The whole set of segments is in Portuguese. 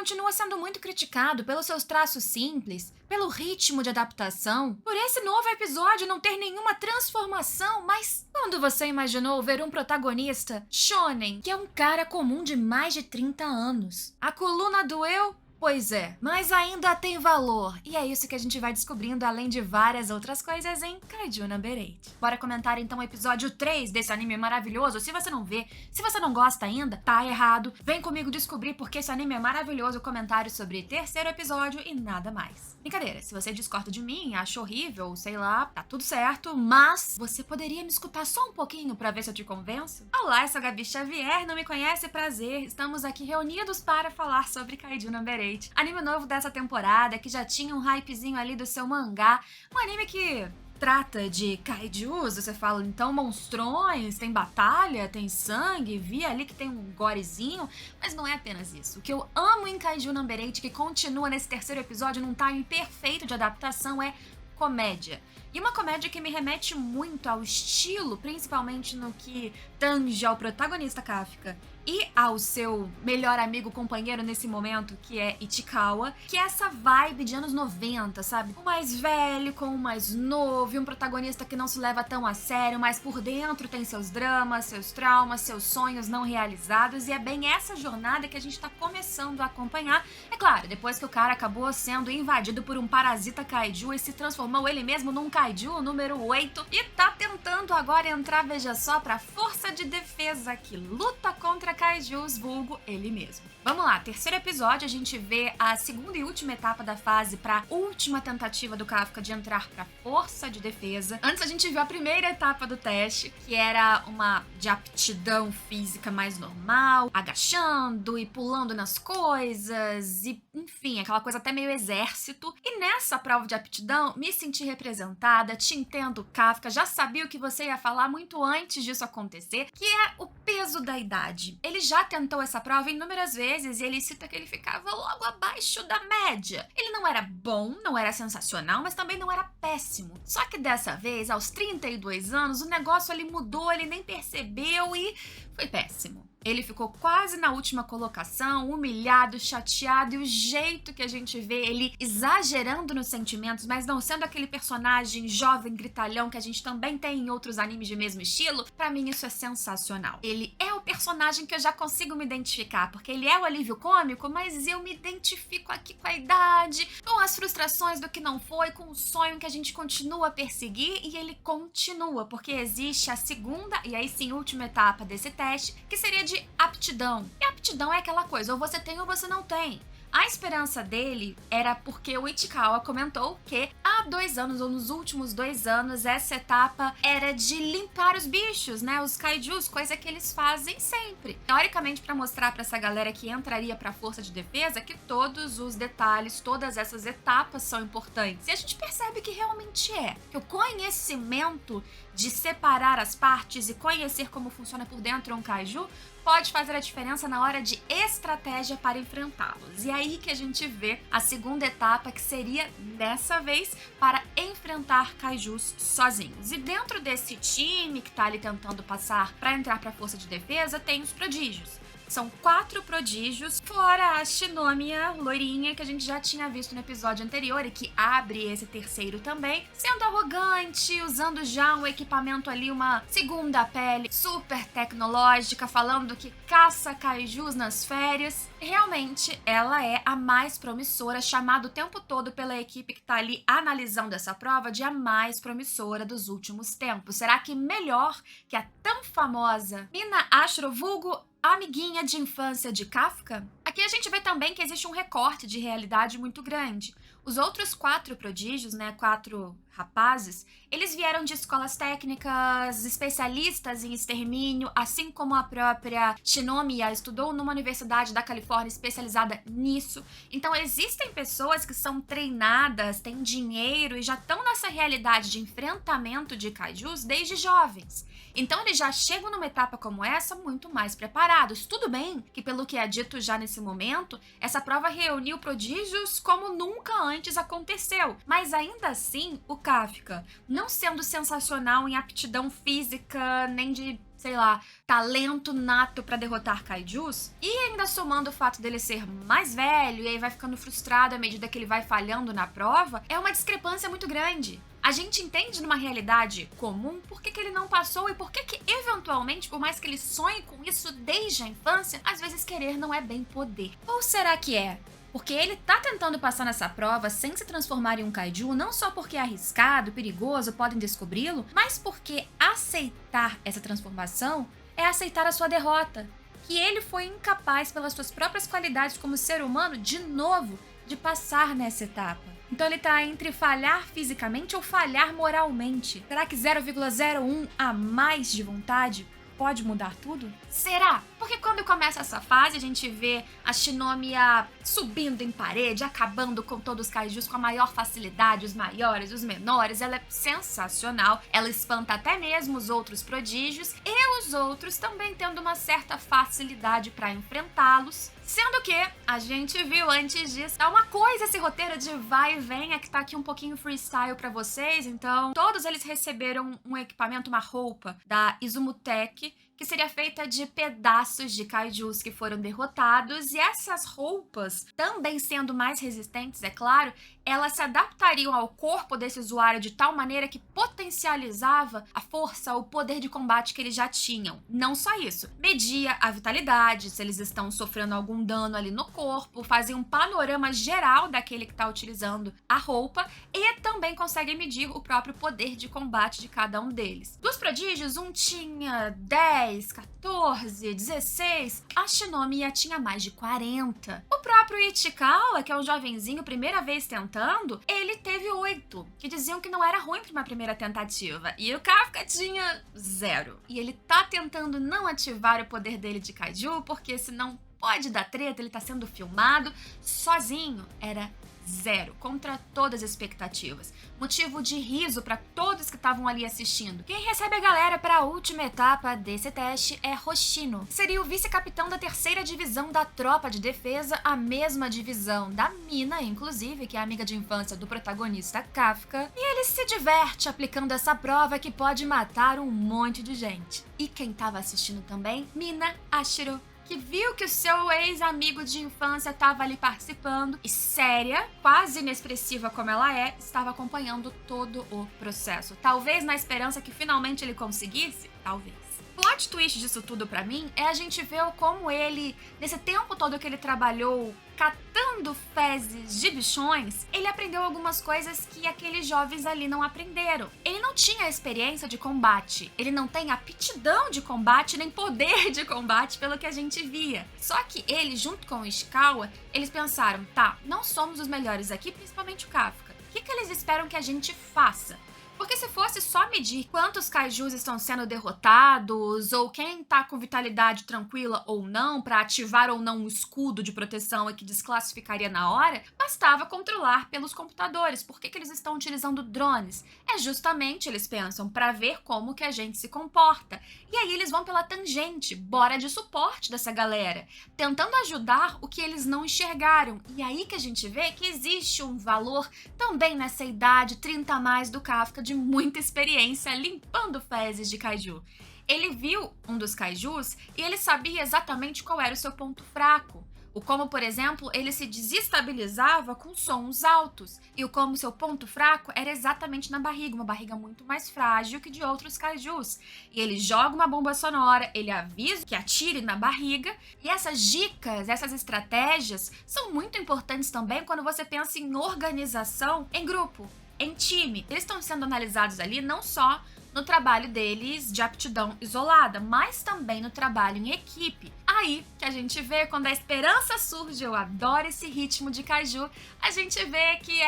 continua sendo muito criticado pelos seus traços simples, pelo ritmo de adaptação, por esse novo episódio não ter nenhuma transformação, mas quando você imaginou ver um protagonista shonen, que é um cara comum de mais de 30 anos? A coluna doeu? Pois é, mas ainda tem valor. E é isso que a gente vai descobrindo, além de várias outras coisas, em Kaiju Number 8. Bora comentar então o episódio 3 desse anime maravilhoso. Se você não vê, se você não gosta ainda, tá errado. Vem comigo descobrir porque esse anime é maravilhoso. Comentário sobre terceiro episódio e nada mais. Brincadeira, se você discorda de mim, acha horrível, sei lá, tá tudo certo, mas você poderia me escutar só um pouquinho pra ver se eu te convenço? Olá, eu sou a Gabi Xavier, não me conhece? Prazer. Estamos aqui reunidos para falar sobre Kaiju Number 8. Anime novo dessa temporada, que já tinha um hypezinho ali do seu mangá. Um anime que trata de kaijus, você fala, então, monstrões, tem batalha, tem sangue, vi ali que tem um gorezinho, mas não é apenas isso. O que eu amo em Kaiju Number 8, que continua nesse terceiro episódio num timing perfeito de adaptação, é comédia. E uma comédia que me remete muito ao estilo, principalmente no que tange ao protagonista Kafka e ao seu melhor amigo companheiro nesse momento, que é Ichikawa, que é essa vibe de anos 90, sabe? O mais velho com o mais novo, e um protagonista que não se leva tão a sério, mas por dentro tem seus dramas, seus traumas, seus sonhos não realizados, e é bem essa jornada que a gente tá começando a acompanhar. É claro, depois que o cara acabou sendo invadido por um parasita kaiju e se transformou ele mesmo num kaiju número 8, e tá tentando agora entrar, veja só, pra força de defesa que luta contra kaijus, vulgo ele mesmo. Vamos lá, terceiro episódio, a gente vê a segunda e última etapa da fase pra última tentativa do Kafka de entrar pra força de defesa. Antes a gente viu a primeira etapa do teste, que era uma de aptidão física mais normal, agachando e pulando nas coisas, e enfim, aquela coisa até meio exército. E nessa prova de aptidão, me senti representada, te entendo, Kafka, já sabia o que você ia falar muito antes disso acontecer, que é o peso da idade. Ele já tentou essa prova inúmeras vezes e ele cita que ele ficava logo abaixo da média. Ele não era bom, não era sensacional, mas também não era péssimo. Só que dessa vez, aos 32 anos, o negócio ali mudou, ele nem percebeu e foi péssimo. Ele ficou quase na última colocação, humilhado, chateado, e o jeito que a gente vê ele exagerando nos sentimentos, mas não sendo aquele personagem jovem, gritalhão, que a gente também tem em outros animes de mesmo estilo, pra mim isso é sensacional. Ele é o personagem que eu já consigo me identificar, porque ele é o alívio cômico, mas eu me identifico aqui com a idade, com as frustrações do que não foi, com o sonho que a gente continua a perseguir, e ele continua, porque existe a segunda, e aí sim, última etapa desse teste, que seria de aptidão. E aptidão é aquela coisa, ou você tem ou você não tem. A esperança dele era porque o Ichikawa comentou que há 2 anos, ou nos últimos 2 anos, essa etapa era de limpar os bichos, né? Os kaijus, coisa que eles fazem sempre. Teoricamente, para mostrar para essa galera que entraria para a força de defesa que todos os detalhes, todas essas etapas são importantes. E a gente percebe que realmente é. Que o conhecimento de separar as partes e conhecer como funciona por dentro um kaiju pode fazer a diferença na hora de estratégia para enfrentá-los. E aí que a gente vê a segunda etapa, que seria, dessa vez, para enfrentar kaijus sozinhos. E dentro desse time que tá ali tentando passar para entrar para a força de defesa, tem os prodígios. São 4 prodígios, fora a Shinomiya, loirinha, que a gente já tinha visto no episódio anterior e que abre esse terceiro também, sendo arrogante, usando já um equipamento ali, uma segunda pele super tecnológica, falando que caça kaijus nas férias. Realmente, ela é a mais promissora, chamada o tempo todo pela equipe que tá ali analisando essa prova de a mais promissora dos últimos tempos. Será que melhor que a tão famosa Mina Ashiro, vulgo amiguinha de infância de Kafka? Aqui a gente vê também que existe um recorte de realidade muito grande. Os outros 4 prodígios, né, 4 rapazes, eles vieram de escolas técnicas, especialistas em extermínio, assim como a própria Shinomiya estudou numa universidade da Califórnia especializada nisso. Então existem pessoas que são treinadas, têm dinheiro e já estão nessa realidade de enfrentamento de kaijus desde jovens. Então eles já chegam numa etapa como essa muito mais preparados. Tudo bem que, pelo que é dito já nesse momento, essa prova reuniu prodígios como nunca antes aconteceu. Mas ainda assim, o Kafka, não sendo sensacional em aptidão física, nem de sei lá, talento nato pra derrotar kaijus, e ainda somando o fato dele ser mais velho e aí vai ficando frustrado à medida que ele vai falhando na prova, é uma discrepância muito grande. A gente entende numa realidade comum por que ele não passou e por que eventualmente, por mais que ele sonhe com isso desde a infância, às vezes querer não é bem poder. Ou será que é? Porque ele tá tentando passar nessa prova sem se transformar em um kaiju, não só porque é arriscado, perigoso, podem descobri-lo, mas porque aceitar essa transformação é aceitar a sua derrota. Que ele foi incapaz, pelas suas próprias qualidades como ser humano, de novo, de passar nessa etapa. Então ele tá entre falhar fisicamente ou falhar moralmente. Será que 0,01 a mais de vontade pode mudar tudo? Será? Porque quando começa essa fase, a gente vê a Shinomiya subindo em parede, acabando com todos os kaijus com a maior facilidade, os maiores, os menores. Ela é sensacional. Ela espanta até mesmo os outros prodígios e os outros também tendo uma certa facilidade para enfrentá-los. Sendo que a gente viu antes disso, é uma coisa esse roteiro de vai e vem, é que tá aqui um pouquinho freestyle pra vocês, então todos eles receberam um equipamento, uma roupa da Izumutech, que seria feita de pedaços de kaijus que foram derrotados, e essas roupas, também sendo mais resistentes, é claro, elas se adaptariam ao corpo desse usuário de tal maneira que potencializava a força, o poder de combate que eles já tinham. Não só isso, media a vitalidade, se eles estão sofrendo algum dano ali no corpo, fazia um panorama geral daquele que está utilizando a roupa e também consegue medir o próprio poder de combate de cada um deles. Dos prodígios, um tinha 10, 14, 16, a Shinomiya tinha mais de 40. O próprio Ichikawa, que é um jovenzinho, primeira vez tentando, ele teve 8, que diziam que não era ruim para uma primeira tentativa. E o Kafka tinha 0. E ele tá tentando não ativar o poder dele de kaiju, porque senão pode dar treta, ele tá sendo filmado. Sozinho era 0, contra todas as expectativas. Motivo de riso para todos que estavam ali assistindo. Quem recebe a galera para a última etapa desse teste é Hoshino. Seria o vice-capitão da 3ª divisão da tropa de defesa, a mesma divisão da Mina, inclusive, que é amiga de infância do protagonista Kafka. E ele se diverte aplicando essa prova que pode matar um monte de gente. E quem tava assistindo também? Mina, Ashiro, que viu que o seu ex-amigo de infância estava ali participando e séria, quase inexpressiva como ela é, estava acompanhando todo o processo. Talvez na esperança que finalmente ele conseguisse? Talvez. O plot twist disso tudo pra mim é a gente ver como ele, nesse tempo todo que ele trabalhou catando fezes de bichões, ele aprendeu algumas coisas que aqueles jovens ali não aprenderam. Ele não tinha experiência de combate, ele não tem aptidão de combate, nem poder de combate, pelo que a gente via. Só que ele, junto com o Ishikawa, eles pensaram, tá, não somos os melhores aqui, principalmente o Kafka. O que eles esperam que a gente faça? Porque se fosse só medir quantos kaijus estão sendo derrotados, ou quem tá com vitalidade tranquila ou não, para ativar ou não um escudo de proteção e que desclassificaria na hora, bastava controlar pelos computadores. Por que eles estão utilizando drones? É justamente, eles pensam, para ver como que a gente se comporta. E aí eles vão pela tangente, bora de suporte dessa galera, tentando ajudar o que eles não enxergaram. E aí que a gente vê que existe um valor também nessa idade 30 a mais do Kafka, de muita experiência limpando fezes de kaiju. Ele viu um dos kaijus e ele sabia exatamente qual era o seu ponto fraco. O como, por exemplo, ele se desestabilizava com sons altos. E o como seu ponto fraco era exatamente na barriga, uma barriga muito mais frágil que de outros kaijus. E ele joga uma bomba sonora, ele avisa que atire na barriga. E essas dicas, essas estratégias são muito importantes também quando você pensa em organização em grupo, em time. Eles estão sendo analisados ali não só no trabalho deles de aptidão isolada, mas também no trabalho em equipe. Aí que a gente vê quando a esperança surge, eu adoro esse ritmo de kaiju, a gente vê que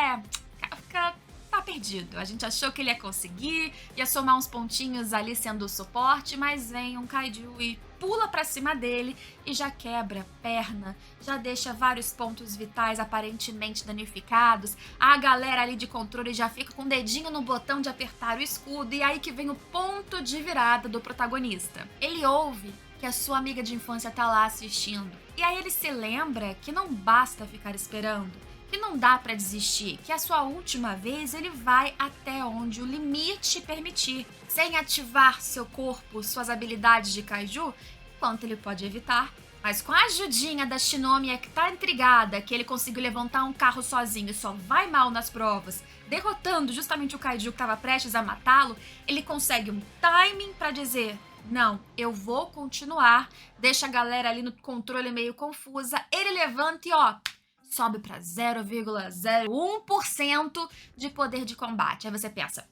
Kafka tá perdido. A gente achou que ele ia conseguir, ia somar uns pontinhos ali sendo o suporte, mas vem um kaiju e pula pra cima dele e já quebra a perna, já deixa vários pontos vitais aparentemente danificados. A galera ali de controle já fica com o dedinho no botão de apertar o escudo, e aí que vem o ponto de virada do protagonista. Ele ouve que a sua amiga de infância tá lá assistindo, e aí ele se lembra que não basta ficar esperando, que não dá pra desistir, que a sua última vez ele vai até onde o limite permitir, sem ativar seu corpo, suas habilidades de kaiju, enquanto ele pode evitar. Mas com a ajudinha da Shinomiya, que tá intrigada que ele conseguiu levantar um carro sozinho e só vai mal nas provas, derrotando justamente o kaiju que estava prestes a matá-lo, ele consegue um timing pra dizer: não, eu vou continuar, deixa a galera ali no controle meio confusa, ele levanta e sobe pra 0,01% de poder de combate. Aí você pensa,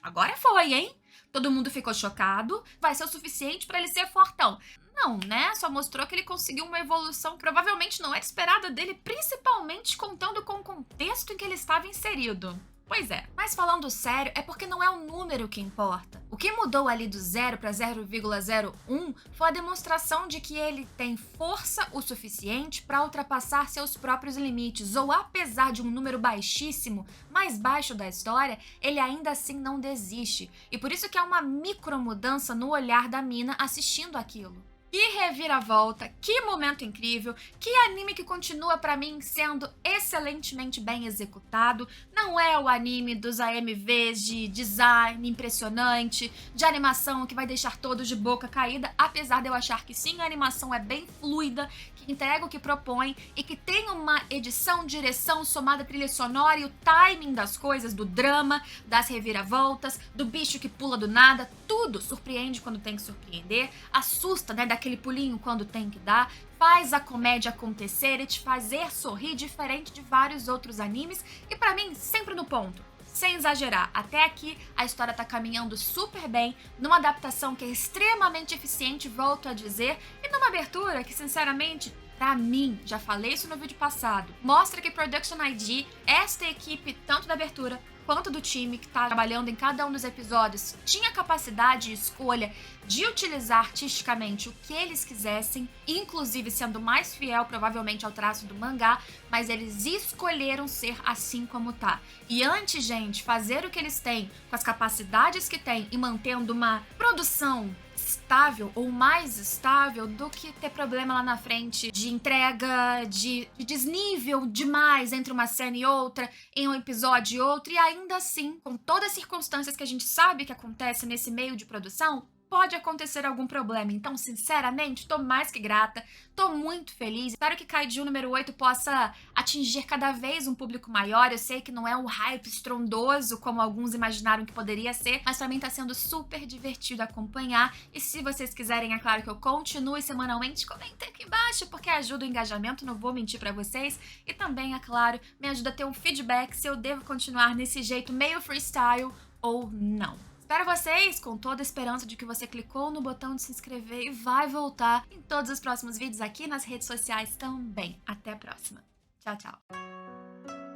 agora foi, hein? Todo mundo ficou chocado, vai ser o suficiente pra ele ser fortão. Não, né? Só mostrou que ele conseguiu uma evolução que provavelmente não era esperada dele, principalmente contando com o contexto em que ele estava inserido. Pois é, mas falando sério, é porque não é o número que importa. O que mudou ali do 0 para 0,01 foi a demonstração de que ele tem força o suficiente para ultrapassar seus próprios limites, ou apesar de um número baixíssimo, mais baixo da história, ele ainda assim não desiste. E por isso que há uma micromudança no olhar da mina assistindo aquilo. Que reviravolta, que momento incrível, que anime que continua pra mim sendo excelentemente bem executado. Não é o anime dos AMVs de design impressionante, de animação que vai deixar todos de boca caída, apesar de eu achar que sim, a animação é bem fluida, que entrega o que propõe e que tem uma edição, direção, somada trilha sonora e o timing das coisas, do drama, das reviravoltas, do bicho que pula do nada, tudo surpreende quando tem que surpreender, assusta, né, aquele pulinho quando tem que dar, faz a comédia acontecer e te fazer sorrir, diferente de vários outros animes, e pra mim, sempre no ponto. Sem exagerar, até aqui a história tá caminhando super bem, numa adaptação que é extremamente eficiente, volto a dizer, e numa abertura que, sinceramente, pra mim, já falei isso no vídeo passado, mostra que Production ID, esta equipe, tanto da abertura quanto do time que tá trabalhando em cada um dos episódios, tinha capacidade e escolha de utilizar artisticamente o que eles quisessem, inclusive sendo mais fiel provavelmente ao traço do mangá, mas eles escolheram ser assim como tá. E antes, gente, fazer o que eles têm, com as capacidades que têm e mantendo uma produção estável ou mais estável do que ter problema lá na frente de entrega, de desnível demais entre uma cena e outra, em um episódio e outro, e ainda assim, com todas as circunstâncias que a gente sabe que acontece nesse meio de produção, pode acontecer algum problema. Então, sinceramente, tô mais que grata, tô muito feliz. Espero que Kaiju número 8 possa atingir cada vez um público maior. Eu sei que não é um hype estrondoso como alguns imaginaram que poderia ser, mas pra mim tá sendo super divertido acompanhar. E se vocês quiserem, é claro que eu continue semanalmente, comentem aqui embaixo, porque ajuda o engajamento, não vou mentir pra vocês. E também, é claro, me ajuda a ter um feedback se eu devo continuar nesse jeito meio freestyle ou não. Espero vocês com toda a esperança de que você clicou no botão de se inscrever e vai voltar em todos os próximos vídeos aqui nas redes sociais também. Até a próxima. Tchau, tchau.